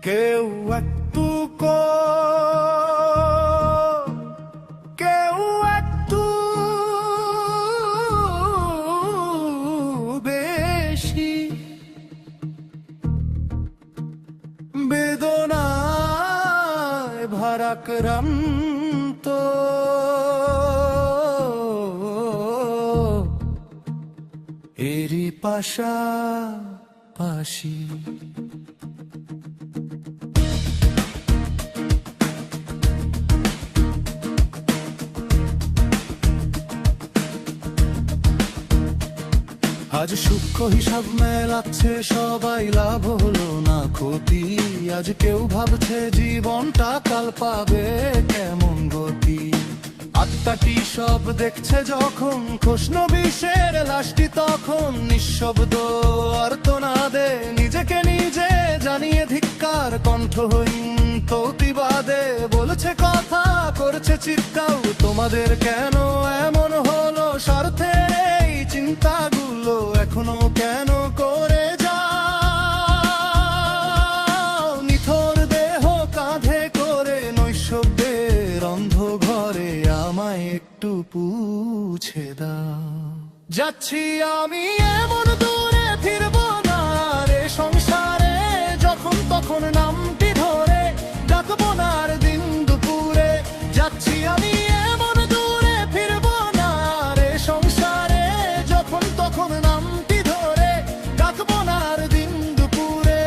কেউ একটু কেউ একটু বেশি বেদনায় ভারাক্রান্ত, এরই পাশাপাশি আজ সূক্ষ্ম হিসাব মেলাচ্ছে সবাই, লাভ হলো না ক্ষতি। আজ কেউ ভাবছে জীবনটা কাল পাবে কেমন গতি। আত্মাটি সব দেখছে যখন, খোশনবিশের লাশটি তখন নিঃশব্দ আর্তনাদে নিজেকে নিজে জানিয়ে ধিক্কার। কণ্ঠহীন প্রতিবাদে বলছে কথা, করছে চিৎকার। তোমাদের কেন এমন হলো, স্বার্থের এই চিন্তাগুলো এখনো কেন করে যাও? নিথর দেহ কাঁধে করে নৈশব্দের অন্ধ ঘরে আমায় একটু পুছে দাও। যাচ্ছি আমি এমন দূরে, ফিরবো না রে সংসারে। যখন তখন নামটি ধরে ডাকবো না আর দিন দুপুরে। যাচ্ছি আমি এমন দূরে, ফিরবো না রে সংসারে। যখন তখন নামটি ধরে ডাকবো না আর দিন দুপুরে।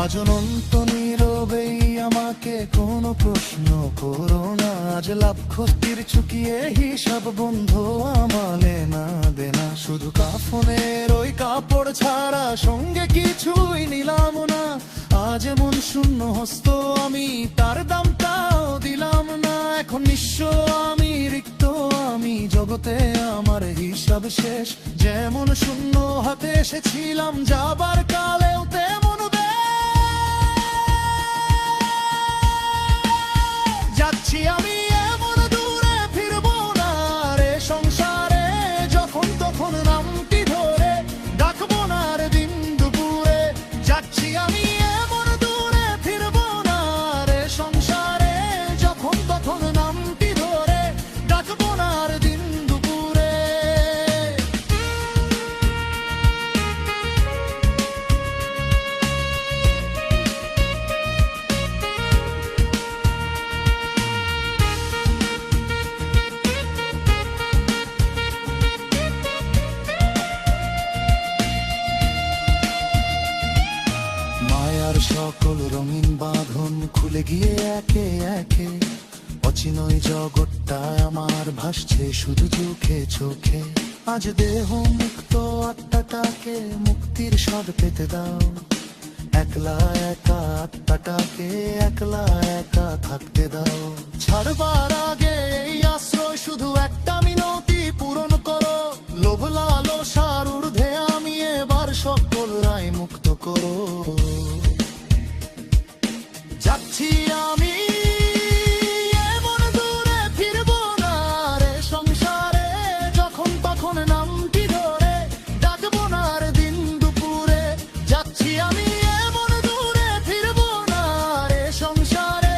আজ অনন্ত নীরবেই আমাকে কোনো প্রশ্ন করো না। আজ লাভ ক্ষতির চুকিয়ে হিসাব বন্ধু আমালে না দেনা। শুধু কাফনের ওই কাপড় ছাড়া সঙ্গে কিছুই নিলাম না। আজ এমন শূন্য হস্ত আমি, তার দামটাও দিলাম না। এখন নিঃস্ব আমি, রিক্ত আমি, জগতে আমার হিসাব শেষ। যেমন শূন্য হাতে এসেছিলাম যাবার কালেও তেমন যাচ্ছি আমি এমন দূরে, ফিরবো না রে সংসারে। যখন তখন নামটি ধরে ডাকবো না রে দিন দুপুরে। যাচ্ছি আমি এমন দূরে, ফিরবো না রে সংসারে। যখন তখন নামটি ধরে ডাকবো না রে দিন দুপুরে। সকল রঙিন বাঁধন খুলে গিয়ে একে একে অচিনয় জগৎটা আমার ভাসছে শুধু চোখে চোখে। আজ দেহ মুক্ত, আত্মাটাকে মুক্তির স্বাদ পেতে দাও। একলা একা আত্মাটাকে একলা একা থাকতে দাও। ছাড়বার আগে এই আশ্রয় শুধু একটা মিনতি পূরণ করো। লোভ লালসার ঊর্ধ্বে আমি এবার সকল রায় মুক্ত করো। যাচ্ছি আমি এমন দূরে, ফিরবো না রে সংসারে। যখন তখন নামটি ধরে ডাকবো না রে দিন দুপুরে। যাচ্ছি আমি এমন দূরে, ফিরবো না রে সংসারে।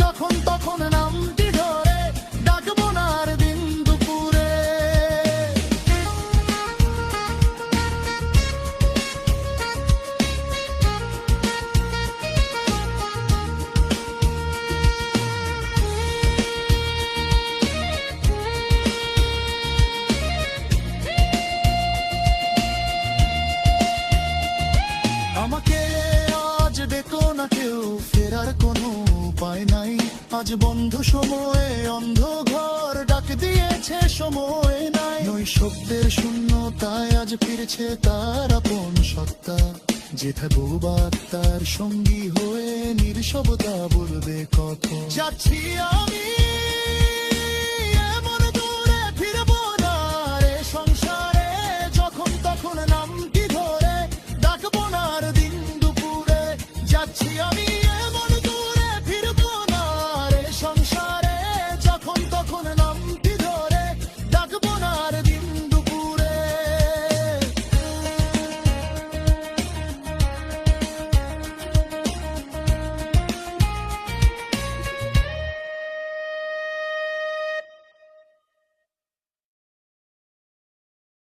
যখন তখন নামটি ধরে ডাকবো না রে দিন দুপুরে। আমাকে আজ দেখো না কেউ, ফেরার কোনো উপায় নাই। আজ বন্ধ সময়ে অন্ধ ঘর ডাক দিয়েছে, সময় নাই। নৈশব্দের শূন্যতায় আজ ফিরছে তার আপন সত্তা। যেথা বউবা তার সঙ্গী হয়ে নির্শব্দা বলবে কত যাচ্ছি আমি